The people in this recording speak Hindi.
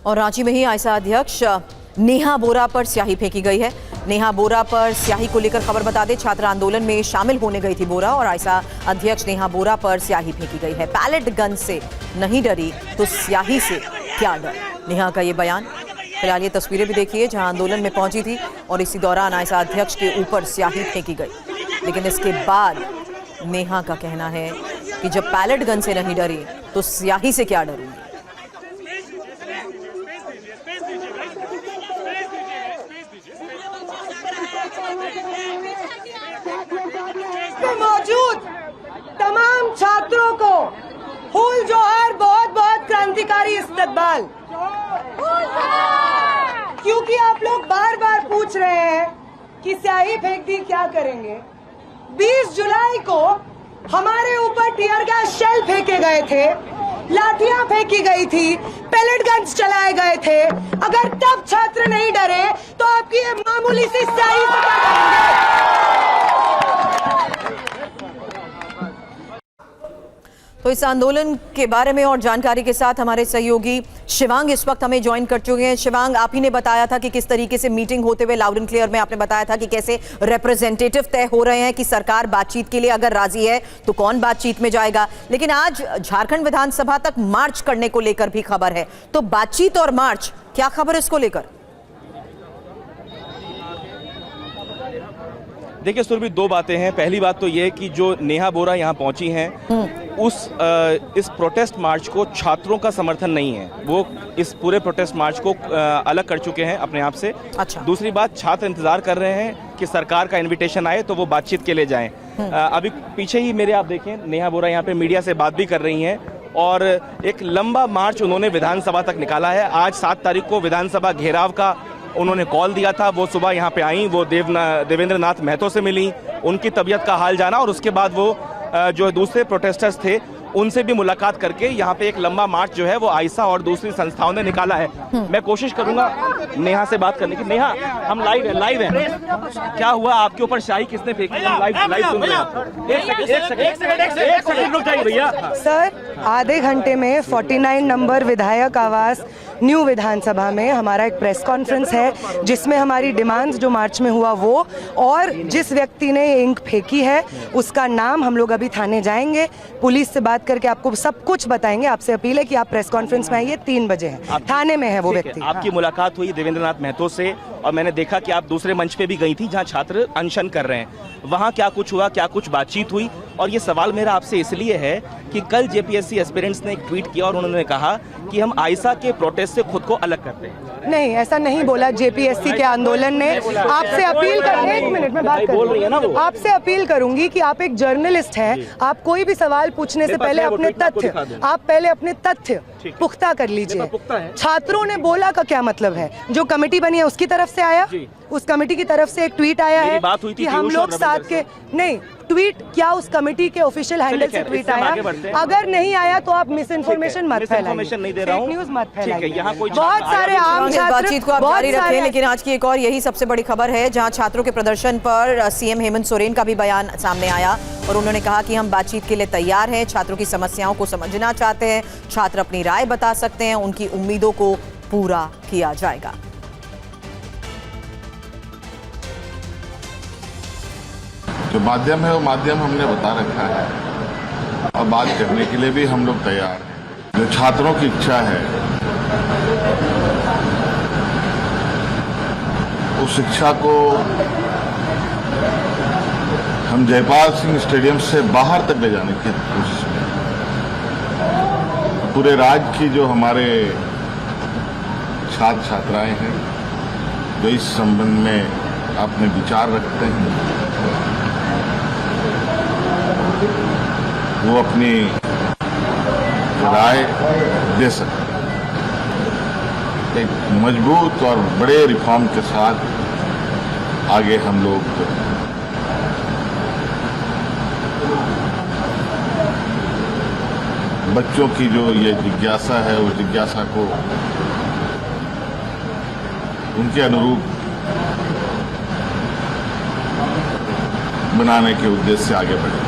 और रांची में ही आयसा अध्यक्ष नेहा बोरा पर स्याही फेंकी गई है। नेहा बोरा पर स्याही को लेकर खबर बता दें, छात्र आंदोलन में शामिल होने गई थी बोरा और आयसा अध्यक्ष नेहा बोरा पर स्याही फेंकी गई है। पैलेट गन से नहीं डरी तो स्याही से क्या डर, नेहा का ये बयान। फिलहाल ये तस्वीरें भी देखिए जहां आंदोलन में पहुंची थी और इसी दौरान आयसा अध्यक्ष के ऊपर स्याही फेंकी गई। लेकिन इसके बाद नेहा का कहना है कि जब पैलेट गन से नहीं डरी तो स्याही से क्या डरूंगी। मौजूद तमाम छात्रों को फूल जोहार, बहुत बहुत क्रांतिकारी इस्तकबाल। क्योंकि आप लोग बार बार पूछ रहे हैं कि स्याही फेंक दी क्या करेंगे। 20 जुलाई को हमारे ऊपर टीयर गैस शेल फेंके गए थे, लाठियां फेंकी गई थी, पैलेट गन्स चलाए गए थे। अगर तब छात्र नहीं डरे तो आपकी ये मामूली सी स्याही से क्या करेंगे। तो इस आंदोलन के बारे में और जानकारी के साथ हमारे सहयोगी शिवांग इस वक्त हमें ज्वाइन कर चुके हैं। शिवांग, आप ही ने बताया था कि किस तरीके से मीटिंग होते हुए लाउड एंड क्लियर में आपने बताया था कि कैसे रिप्रेजेंटेटिव तय हो रहे हैं कि सरकार बातचीत के लिए अगर राजी है तो कौन बातचीत में जाएगा। लेकिन आज झारखंड विधानसभा तक मार्च करने को लेकर भी खबर है, तो बातचीत और मार्च, क्या खबर इसको लेकर? देखिए सुरभि, दो बातें हैं। पहली बात तो ये कि जो नेहा बोरा यहाँ पहुंची हैं इस प्रोटेस्ट मार्च को छात्रों का समर्थन नहीं है। वो इस पूरे प्रोटेस्ट मार्च को अलग कर चुके हैं अपने आप से। अच्छा। दूसरी बात, छात्र इंतजार कर रहे हैं कि सरकार का इनविटेशन आए तो वो बातचीत के लिए जाएं। अभी पीछे ही मेरे आप देखें, नेहा बोरा यहाँ पे मीडिया से बात भी कर रही हैं और एक लंबा मार्च उन्होंने विधानसभा तक निकाला है। आज 7 तारीख को विधानसभा घेराव का उन्होंने कॉल दिया था। वो सुबह यहाँ पे आई, वो देवेंद्र नाथ महतो से मिली, उनकी तबीयत का हाल जाना और उसके बाद वो जो दूसरे प्रोटेस्टर्स थे उनसे भी मुलाकात करके यहाँ पे एक लंबा मार्च जो है वो आयसा और दूसरी संस्थाओं ने निकाला है। मैं कोशिश करूंगा नेहा से बात करने की। नेहा, हम लाइव हैं। क्या हुआ, आपके ऊपर स्याही किसने फेंकी? हम लाइव सुन रहे हैं। एक सेकंड रुक जाइए भैया। सर, आधे घंटे में 49 नंबर विधायक आवास न्यू विधानसभा में हमारा एक प्रेस कॉन्फ्रेंस है जिसमें हमारी डिमांड्स जो मार्च में हुआ वो और जिस व्यक्ति ने इंक फेंकी है उसका नाम, हम लोग अभी थाने जाएंगे, पुलिस से बात करके आपको सब कुछ बताएंगे। आपसे अपील है कि आप प्रेस कॉन्फ्रेंस में आइए, 3 बजे है, थाने में है वो व्यक्ति। आपकी मुलाकात हुई देवेंद्र नाथ महतो से और मैंने देखा कि आप दूसरे मंच पे भी गई थी जहां छात्र अनशन कर रहे हैं। वहां क्या कुछ हुआ, क्या कुछ बातचीत हुई? और ये सवाल मेरा आपसे इसलिए है कि कल जेपीएससी एस्पिरेंट्स ने एक ट्वीट किया और उन्होंने कहा कि हम आयसा के प्रोटेस्ट से खुद को अलग करते हैं। नहीं, ऐसा नहीं बोला। जेपीएससी के आंदोलन ने आपसे अपील कर, एक मिनट में बात बोल रही है ना वो। आपसे अपील करूंगी कि आप एक जर्नलिस्ट हैं, आप कोई भी सवाल पूछने से पहले अपने तथ्य पुख्ता कर लीजिए। छात्रों ने बोला का क्या मतलब है? जो कमेटी बनी है उसकी तरफ से आया, उस कमेटी की तरफ से एक ट्वीट आया है कि हम लोग साथ के नहीं। ट्वीट क्या उस कमेटी के ऑफिशियल हैंडल से ट्वीट आया? अगर नहीं आया तो आप मिस इन्फॉर्मेशन मत फैलाइए, नहीं दे रहा हूं, न्यूज मत फैलाइए। यहाँ कोई बहुत सारे आम छात्र बातचीत को आप जारी रखें। लेकिन आज की एक और यही सबसे बड़ी खबर है जहां छात्रों के प्रदर्शन पर सीएम हेमंत सोरेन का भी बयान सामने आया और उन्होंने कहा कि हम बातचीत के लिए तैयार हैं, छात्रों की समस्याओं को समझना चाहते हैं, छात्र अपनी राय बता सकते हैं, उनकी उम्मीदों को पूरा किया जाएगा। जो माध्यम है वो माध्यम हमने बता रखा है और बात करने के लिए भी हम लोग तैयार हैं। जो छात्रों की इच्छा है उस इच्छा को हम जयपाल सिंह स्टेडियम से बाहर तक ले जाने की कोशिश में, पूरे राज्य की जो हमारे छात्र छात्राएं हैं जो इस संबंध में अपने विचार रखते हैं वो अपनी राय दे सकते हैं। एक मजबूत और बड़े रिफॉर्म के साथ आगे हम लोग बच्चों की जो ये जिज्ञासा है उस जिज्ञासा को उनके अनुरूप बनाने के उद्देश्य से आगे बढ़े।